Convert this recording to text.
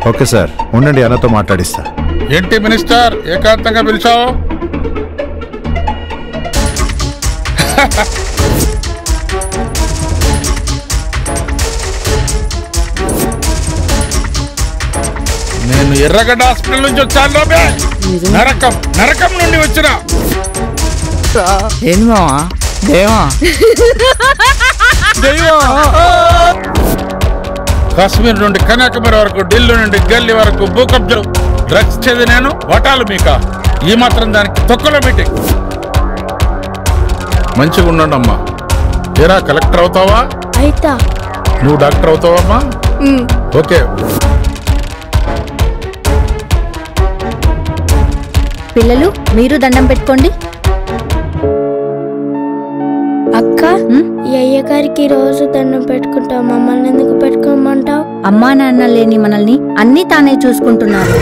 Okay sir, ఉండండి, అన్నతో మాట్లాడిస్తా. ఏంటి మినిస్టర్ ఏకాంతంగా పిలిచావు? నేను ఎర్రగడ్డ హాస్పిటల్ నుంచి వచ్చాను రాబే. నరకం నుండి వచ్చిన ఏంది మావా? దేవా కాశ్మీర్ నుండి కన్యాకుమారి వరకు, ఢిల్లీ నుండి గల్లీ వరకు భూకబ్జలు, డ్రగ్స్ చేది నేను వటాలు మీక. ఈ మాత్రం దానికి తొక్కలో మీటింగ్. మంచిగా ఉండండి అమ్మా. ఏరా కలెక్టర్ అవుతావా? అయితా. నువ్వు డాక్టర్ అవుతావమ్మా? ఓకే. పిల్లలు మీరు దండం పెట్టుకోండి. అక్క, ఈ అయ్యగారికి రోజు దండం పెట్టుకుంటావు, మమ్మల్ని ఎందుకు పెట్టుకోమంటావు? అమ్మా నాన్న లేని మనల్ని అన్నీ తానే చూసుకుంటున్నారు.